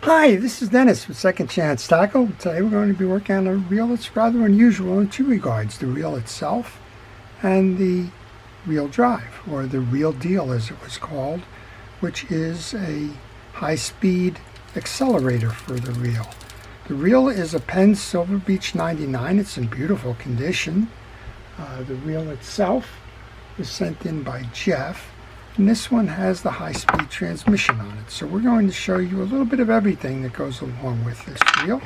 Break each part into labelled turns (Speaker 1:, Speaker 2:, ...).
Speaker 1: Hi, this is Dennis with Second Chance Tackle. Today we're going to be working on a reel that's rather unusual in two regards: the reel itself and the reel drive, or the reel deal as it was called, which is a high-speed accelerator for the reel. The reel is a Penn Silver Beach 99. It's in beautiful condition. The reel itself was sent in by Jeff, and this one has the high-speed transmission on it. So we're going to show you a little bit of everything that goes along with this reel.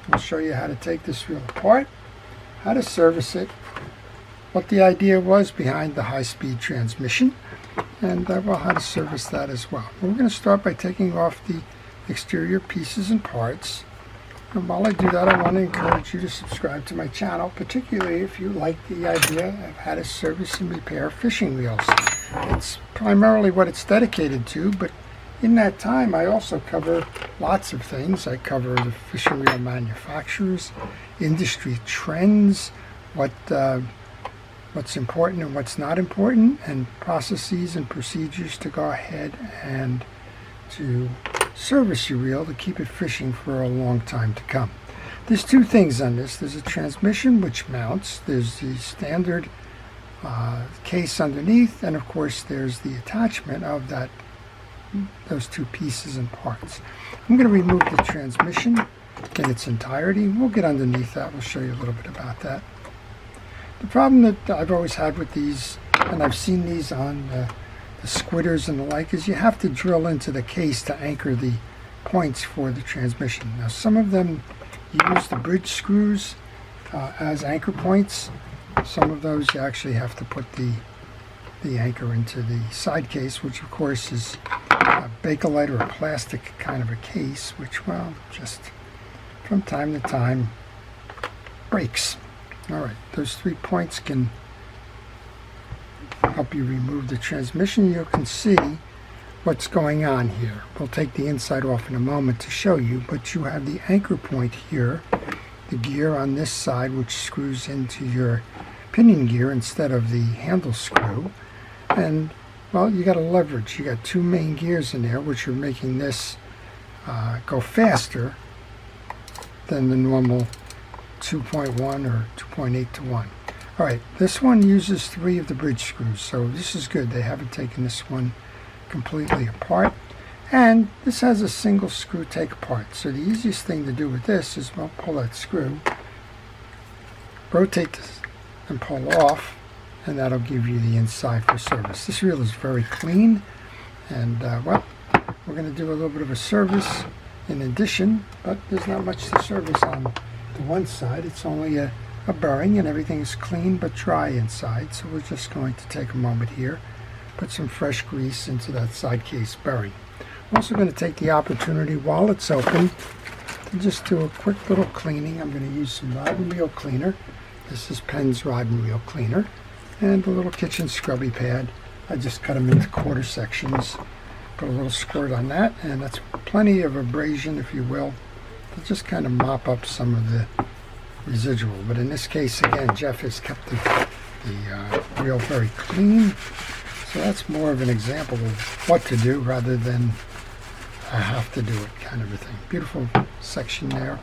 Speaker 1: We'll show you how to take this reel apart, how to service it, what the idea was behind the high-speed transmission, and how to service that as well. We're going to start by taking off the exterior pieces and parts. And while I do that, I want to encourage you to subscribe to my channel, particularly if you like the idea of how to service and repair fishing reels. It's primarily what it's dedicated to, but in that time I also cover lots of things. I cover the fishing reel manufacturers, industry trends, what's important and what's not important, and processes and procedures to go ahead and to service your reel to keep it fishing for a long time to come. There's two things on this. There's a transmission which mounts, there's the standard case underneath, and of course there's the attachment of those two pieces and parts. I'm going to remove the transmission in its entirety. We'll get underneath that. We'll show you a little bit about that. The problem that I've always had with these, and I've seen these on the squitters and the like, is you have to drill into the case to anchor the points for the transmission. Now some of them use the bridge screws as anchor points. Some of those you actually have to put the anchor into the side case, which of course is a Bakelite or a plastic kind of a case, which, well, just from time to time breaks. Alright, those 3 points can help you remove the transmission. You can see what's going on here. We'll take the inside off in a moment to show you, but you have the anchor point here, the gear on this side, which screws into your pinion gear instead of the handle screw. And, well, you got a leverage. You got two main gears in there, which are making this go faster than the normal 2.1 or 2.8 to 1. Alright, this one uses 3 of the bridge screws, so this is good. They haven't taken this one completely apart. And this has a single screw take apart. So the easiest thing to do with this is, well, pull that screw, rotate this and pull off, and that'll give you the inside for service. This reel is very clean, and well, we're going to do a little bit of a service in addition, but there's not much to service on the one side. It's only a bearing, and everything is clean but dry inside. So we're just going to take a moment here, put some fresh grease into that side case bearing. I'm also going to take the opportunity while it's open to just do a quick little cleaning. I'm going to use some rod and reel cleaner. This is Penn's rod and reel cleaner, and a little kitchen scrubby pad. I just cut them into quarter sections, put a little squirt on that, and that's plenty of abrasion, if you will, to just kind of mop up some of the residual. But in this case, again, Jeff has kept the reel very clean, so that's more of an example of what to do rather than I have to do it kind of a thing. Beautiful section there.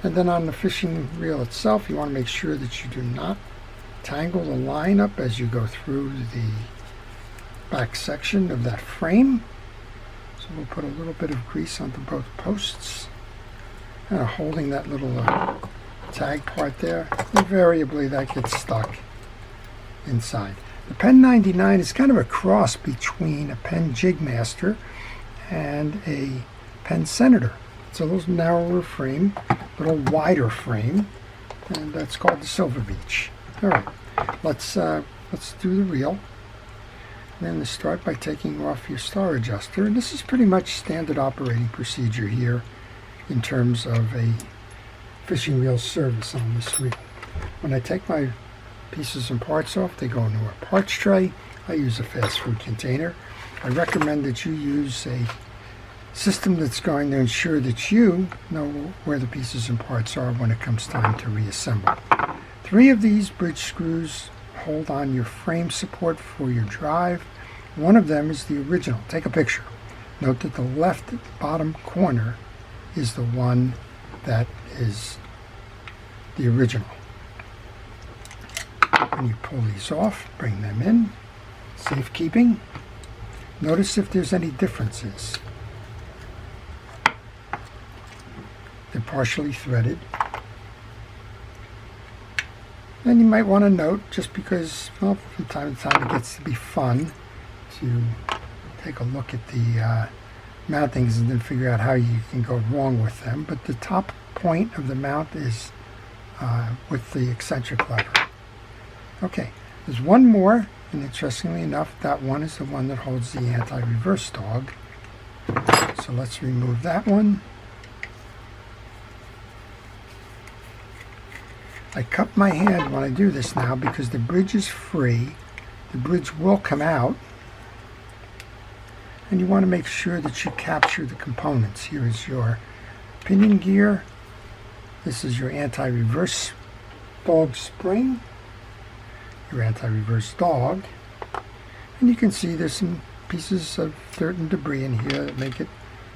Speaker 1: And then on the fishing reel itself, you want to make sure that you do not tangle the line up as you go through the back section of that frame. So we'll put a little bit of grease onto both posts, and holding that little tag part there. Invariably that gets stuck inside. The Penn 99 is kind of a cross between a Penn Jigmaster and a Penn Senator. It's a little narrower frame, a little wider frame, and that's called the Silver Beach. Alright, let's do the reel. And then start by taking off your star adjuster. And this is pretty much standard operating procedure here in terms of a fishing reel service on this reel. When I take my pieces and parts off, they go into a parts tray. I use a fast food container. I recommend that you use a system that's going to ensure that you know where the pieces and parts are when it comes time to reassemble. 3 of these bridge screws hold on your frame support for your drive. One of them is the original. Take a picture. Note that the left bottom corner is the one that is the original. When you pull these off, bring them in, safekeeping. Notice if there's any differences. They're partially threaded. And you might want to note, just because, well, from time to time it gets to be fun to take a look at the mountings and then figure out how you can go wrong with them. But the top point of the mount is with the eccentric lever. Okay, there's one more, and interestingly enough, that one is the one that holds the anti-reverse dog. So let's remove that one. I cup my hand when I do this now because the bridge is free. The bridge will come out. And you want to make sure that you capture the components. Here is your pinion gear. This is your anti-reverse dog spring. Your anti-reverse dog. And you can see there's some pieces of dirt and debris in here that make it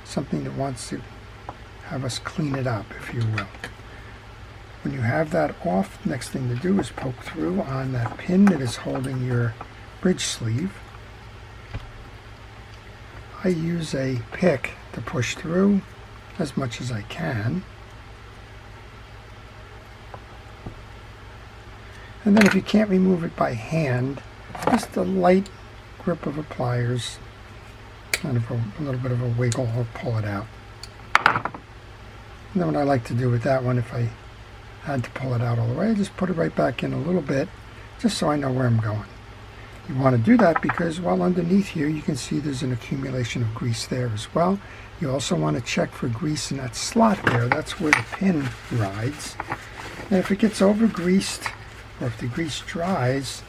Speaker 1: something that wants to have us clean it up, if you will. When you have that off, next thing to do is poke through on that pin that is holding your bridge sleeve. I use a pick to push through as much as I can. And then if you can't remove it by hand, just a light grip of a pliers, kind of a little bit of a wiggle, or pull it out. And then what I like to do with that one, if I had to pull it out all the way, I just put it right back in a little bit, just so I know where I'm going. You want to do that because, well, underneath here you can see there's an accumulation of grease there as well. You also want to check for grease in that slot there. That's where the pin rides. And if it gets over greased, or if the grease dries,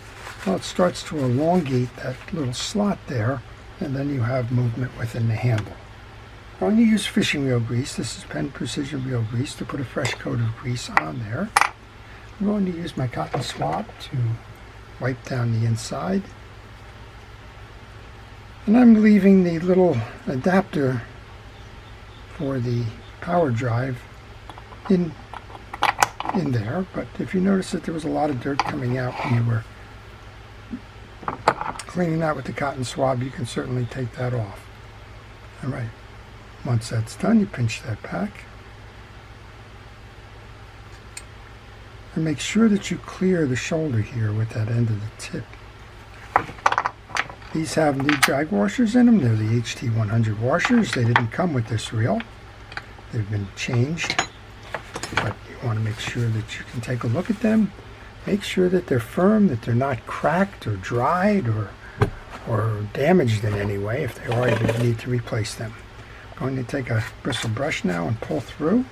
Speaker 1: well, it starts to elongate that little slot there, and then you have movement within the handle. I'm going to use fishing reel grease. This is Penn Precision Reel Grease to put a fresh coat of grease on there. I'm going to use my cotton swab to wipe down the inside. And I'm leaving the little adapter for the power drive in there. But if you notice that there was a lot of dirt coming out when you were cleaning that with the cotton swab, you can certainly take that off. All right. Once that's done, you pinch that back. And make sure that you clear the shoulder here with that end of the tip. These have new drag washers in them. They're the HT100 washers. They didn't come with this reel. They've been changed. But you want to make sure that you can take a look at them. Make sure that they're firm, that they're not cracked or dried or damaged in any way. If they are, you need to replace them. I'm going to take a bristle brush now and pull through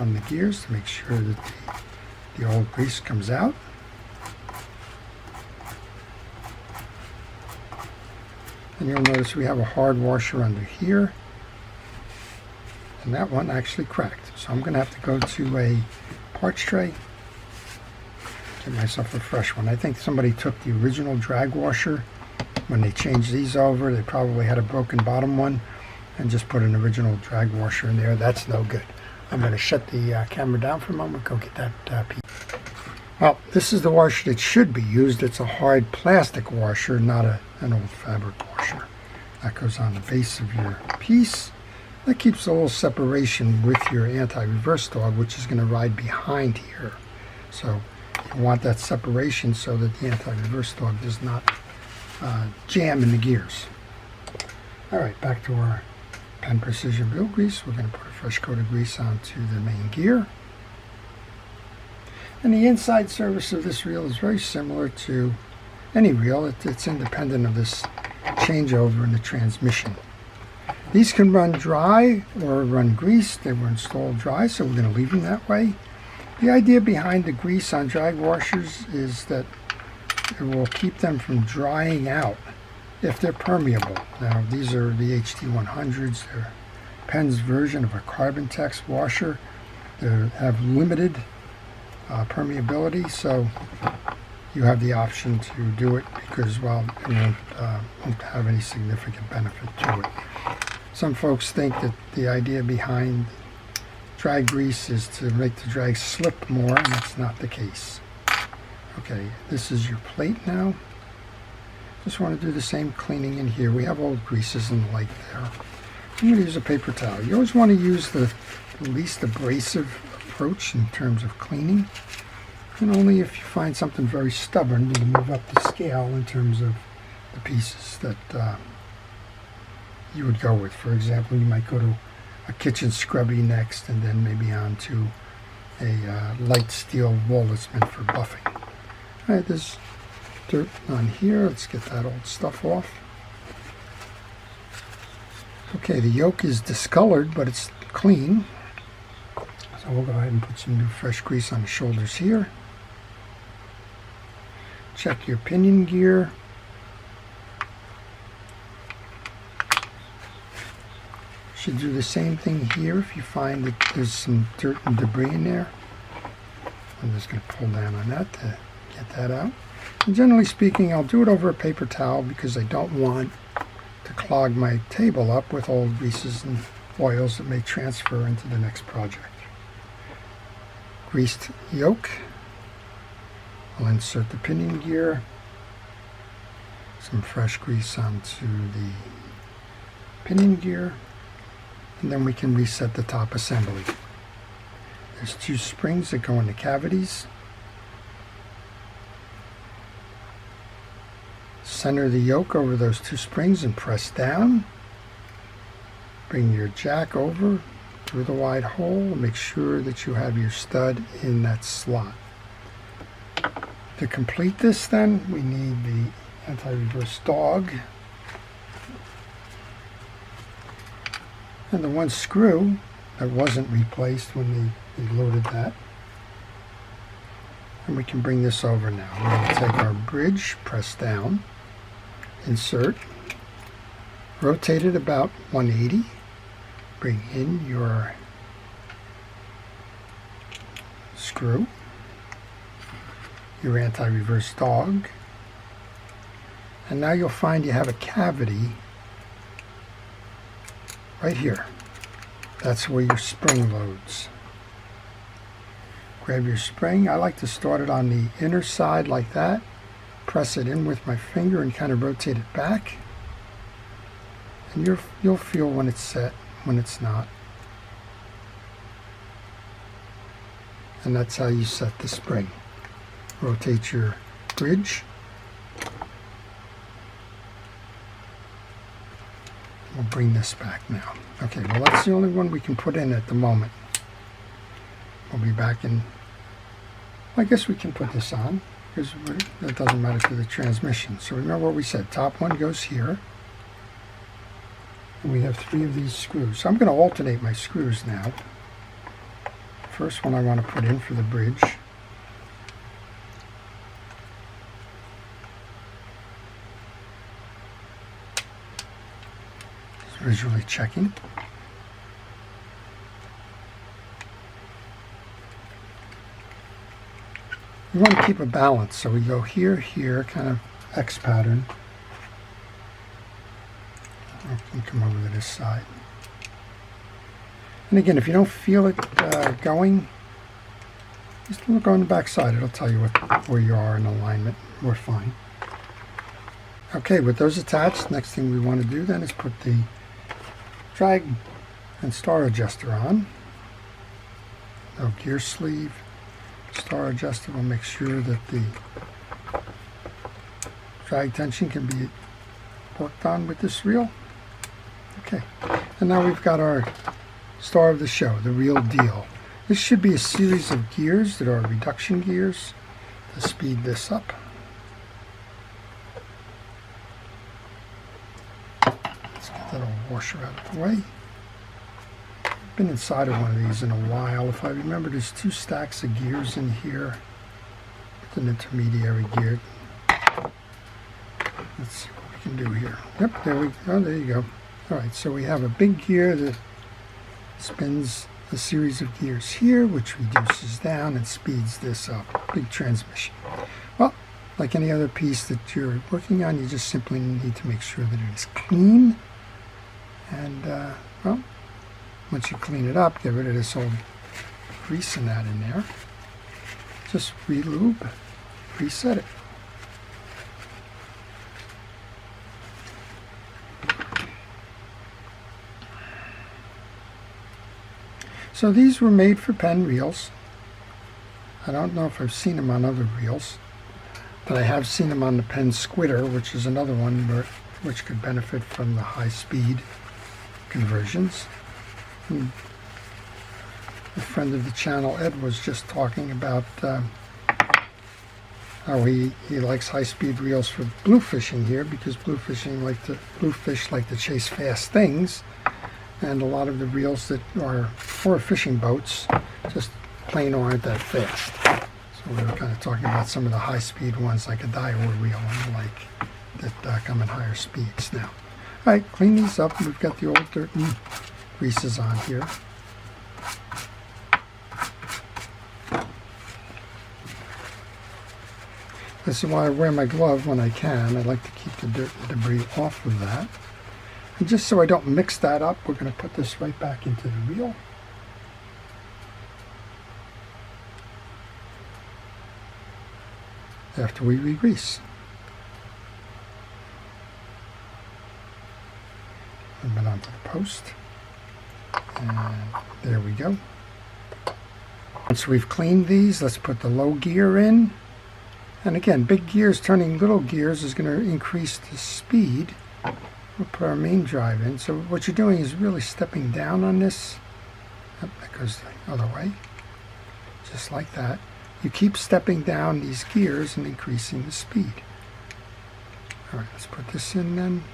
Speaker 1: on the gears to make sure that the old grease comes out. And you'll notice we have a hard washer under here, and that one actually cracked. So I'm going to have to go to a parts tray, get myself a fresh one. I think somebody took the original drag washer. When they changed these over, they probably had a broken bottom one and just put an original drag washer in there. That's no good. I'm going to shut the camera down for a moment, go get that piece. Well, this is the washer that should be used. It's a hard plastic washer, not an old fabric washer. That goes on the base of your piece. That keeps a little separation with your anti-reverse dog, which is going to ride behind here. So you want that separation so that the anti-reverse dog does not jam in the gears. All right, back to our Penn Precision Reel Grease. We're going to put a fresh coat of grease onto the main gear. And the inside surface of this reel is very similar to any reel. It's independent of this changeover in the transmission. These can run dry or run grease. They were installed dry, so we're going to leave them that way. The idea behind the grease on drag washers is that it will keep them from drying out if they're permeable. Now, these are the HT100s. They're Penn's version of a carbon tex washer. They have limited permeability, so you have the option to do it because, well, it won't have any significant benefit to it. Some folks think that the idea behind drag grease is to make the drag slip more, and that's not the case. Okay, this is your plate now. Just want to do the same cleaning in here. We have old greases and the like there. I'm going to use a paper towel. You always want to use the least abrasive approach in terms of cleaning. And only if you find something very stubborn do you move up the scale in terms of the pieces that you would go with. For example, you might go to a kitchen scrubby next, and then maybe on to a light steel walrus meant for buffing. All right, there's dirt on here. Let's get that old stuff off. Okay, the yolk is discolored, but it's clean. So we'll go ahead and put some new fresh grease on the shoulders here. Check your pinion gear. Should do the same thing here if you find that there's some dirt and debris in there. I'm just going to pull down on that to get that out. And generally speaking, I'll do it over a paper towel because I don't want to clog my table up with old greases and oils that may transfer into the next project. Greased yolk. I'll insert the pinion gear. Some fresh grease onto the pinion gear. And then we can reset the top assembly. There's 2 springs that go in the cavities. Center the yoke over those 2 springs and press down. Bring your jack over through the wide hole and make sure that you have your stud in that slot. To complete this then, we need the anti-reverse dog. And the one screw that wasn't replaced when they loaded that. And we can bring this over now. We're going to take our bridge, press down, insert, rotate it about 180, bring in your screw, your anti-reverse dog, and now you'll find you have a cavity right here. That's where your spring loads. Grab your spring. I like to start it on the inner side like that. Press it in with my finger and kind of rotate it back. And you'll feel when it's set, when it's not. And that's how you set the spring. Rotate your bridge. We'll bring this back now. Okay, well that's the only one we can put in at the moment. We'll be back in. I guess we can put this on because that doesn't matter to the transmission. So remember what we said. Top one goes here. And we have 3 of these screws. So I'm going to alternate my screws now. First one I want to put in for the bridge. Visually checking. We want to keep a balance, so we go here, here, kind of X pattern. We can come over to this side. And again, if you don't feel it going, just look on the back side. It'll tell you where you are in alignment. We're fine. Okay, with those attached, next thing we want to do then is put the drag and star adjuster on. No gear sleeve. Star adjuster will make sure that the drag tension can be worked on with this reel. Okay, and now we've got our star of the show, the real deal. This should be a series of gears that are reduction gears to speed this up. Let's get that old washer out of the way. Been inside of one of these in a while. If I remember, there's 2 stacks of gears in here with an intermediary gear. Let's see what we can do here. Yep, there we go. There you go. All right, so we have a big gear that spins a series of gears here, which reduces down and speeds this up. Big transmission. Well, like any other piece that you're working on, you just simply need to make sure that it is clean. And, well, once you clean it up, get rid of this old greasing that in there. Just re-lube, reset it. So these were made for Penn reels. I don't know if I've seen them on other reels, but I have seen them on the Penn Squitter, which is another one which could benefit from the high-speed conversions. And a friend of the channel, Ed, was just talking about how he likes high-speed reels for bluefishing here, because bluefish like to chase fast things, and a lot of the reels that are for fishing boats just plain aren't that fast. So we were kind of talking about some of the high-speed ones, like a Daiwa reel and the like, that come at higher speeds now. All right, clean these up. We've got the old dirt and greases on here. This is why I wear my glove when I can. I like to keep the dirt and debris off of that. And just so I don't mix that up, we're going to put this right back into the reel. After we re-grease. And then onto the post. And there we go. Once we've cleaned these, let's put the low gear in. And again, big gears turning little gears is going to increase the speed. We'll put our main drive in. So what you're doing is really stepping down on this. Yep, that goes the other way. Just like that. You keep stepping down these gears and increasing the speed. All right, let's put this in then.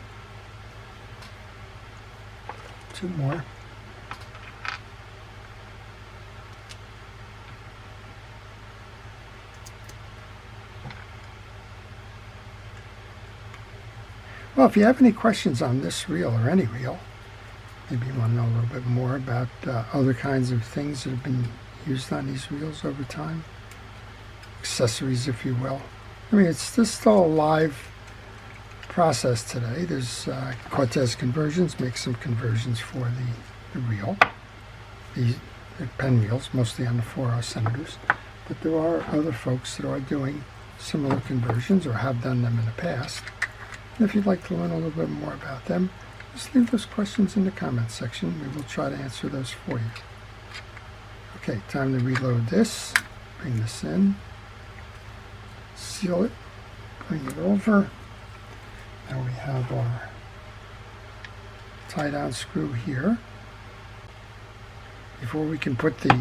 Speaker 1: 2 more. Well, if you have any questions on this reel or any reel, maybe you want to know a little bit more about other kinds of things that have been used on these reels over time, accessories, if you will. I mean, it's still a live process today. There's Cortez Conversions makes some conversions for the reel. They're Penn reels, mostly on the 4/0 Senators. But there are other folks that are doing similar conversions or have done them in the past. And if you'd like to learn a little bit more about them, just leave those questions in the comments section. We will try to answer those for you. Okay, time to reload this. Bring this in. Seal it. Bring it over. Now we have our tie-down screw here. Before we can put the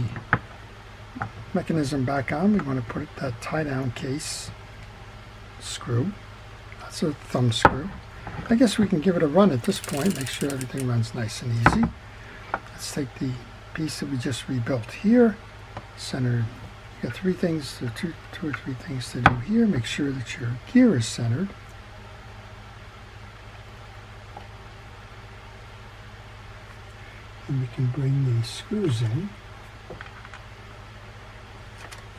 Speaker 1: mechanism back on, we want to put that tie-down case screw. That's a thumb screw. I guess we can give it a run at this point, make sure everything runs nice and easy. Let's take the piece that we just rebuilt here, centered. You got 3 things, two or three things to do here. Make sure that your gear is centered. And we can bring the screws in.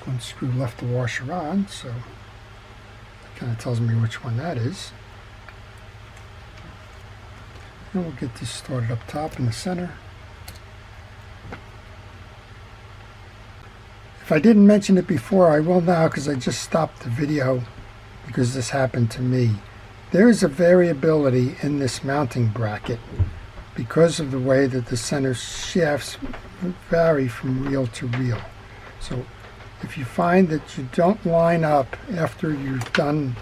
Speaker 1: One screw left the washer on, so kind of tells me which one that is. And we'll get this started up top in the center. If I didn't mention it before, I will now, because I just stopped the video because this happened to me. There is a variability in this mounting bracket because of the way that the center shafts vary from reel to reel. So if you find that you don't line up after you've done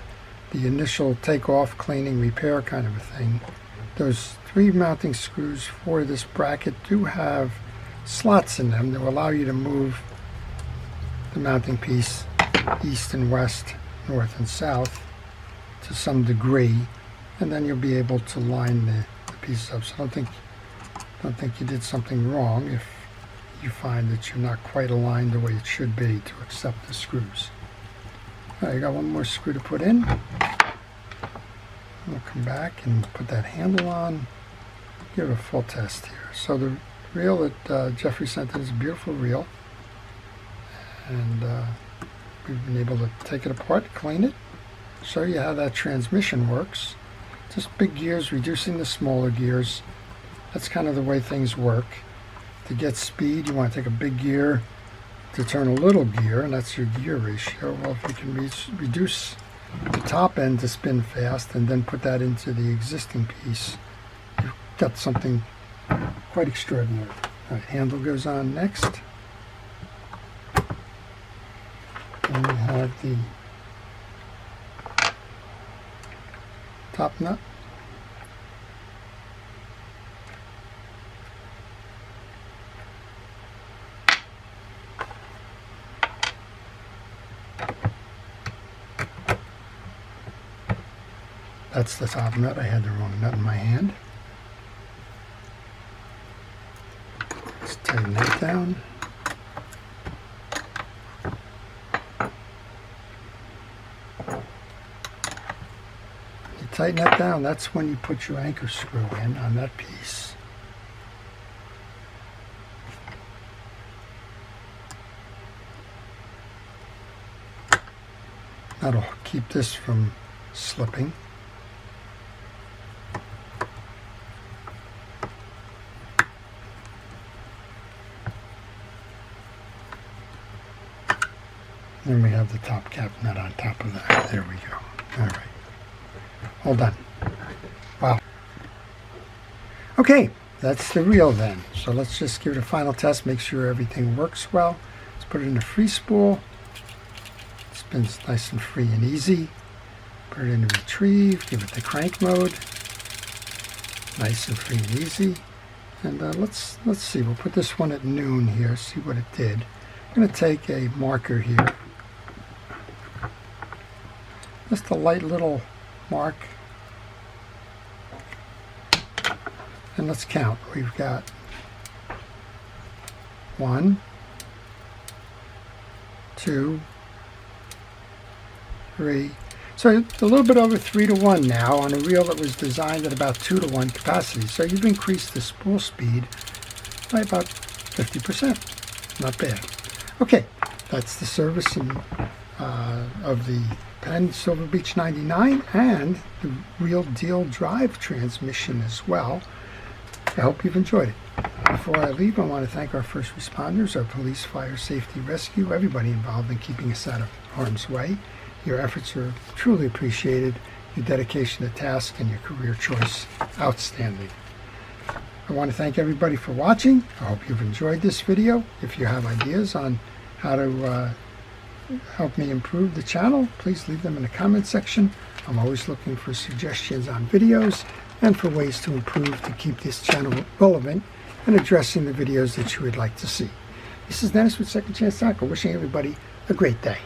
Speaker 1: the initial take-off, cleaning, repair kind of a thing, those 3 mounting screws for this bracket do have slots in them that will allow you to move the mounting piece east and west, north and south to some degree, and then you'll be able to line the pieces up. So I don't think you did something wrong if you find that you're not quite aligned the way it should be to accept the screws. All right, I got 1 more screw to put in. We'll come back and put that handle on. Give it a full test here. So the reel that Jeffrey sent in is a beautiful reel, and we've been able to take it apart, clean it, show you how that transmission works. Just big gears reducing the smaller gears. That's kind of the way things work. To get speed, you want to take a big gear, to turn a little gear, and that's your gear ratio. Well, if you can reduce the top end to spin fast and then put that into the existing piece, you've got something quite extraordinary. All right, handle goes on next. And we have the top nut. That's the top nut. I had the wrong nut in my hand. Let's tighten that down. You tighten that down, that's when you put your anchor screw in on that piece. That'll keep this from slipping. Then we have the top cap nut on top of that. There we go. All right. All done. Wow. Okay, that's the reel then. So let's just give it a final test, make sure everything works well. Let's put it in a free spool. It spins nice and free and easy. Put it in a retrieve, give it the crank mode. Nice and free and easy. And let's see, we'll put this one at noon here, see what it did. I'm going to take a marker here. Just a light little mark. And let's count. We've got 1, 2, 3. So a little bit over 3 to 1 now on a reel that was designed at about 2 to 1 capacity. So you've increased the spool speed by about 50%. Not bad. Okay, that's the service of the Penn Silver Beach 99 and the Real Deal Drive transmission as well. I hope you've enjoyed it. Before I leave, I want to thank our first responders, our police, fire, safety, rescue, everybody involved in keeping us out of harm's way. Your efforts are truly appreciated. Your dedication to task and your career choice, outstanding. I want to thank everybody for watching. I hope you've enjoyed this video. If you have ideas on how to help me improve the channel, please leave them in the comment section. I'm always looking for suggestions on videos and for ways to improve to keep this channel relevant and addressing the videos that you would like to see. This is Dennis with Second Chance Tackle, wishing everybody a great day.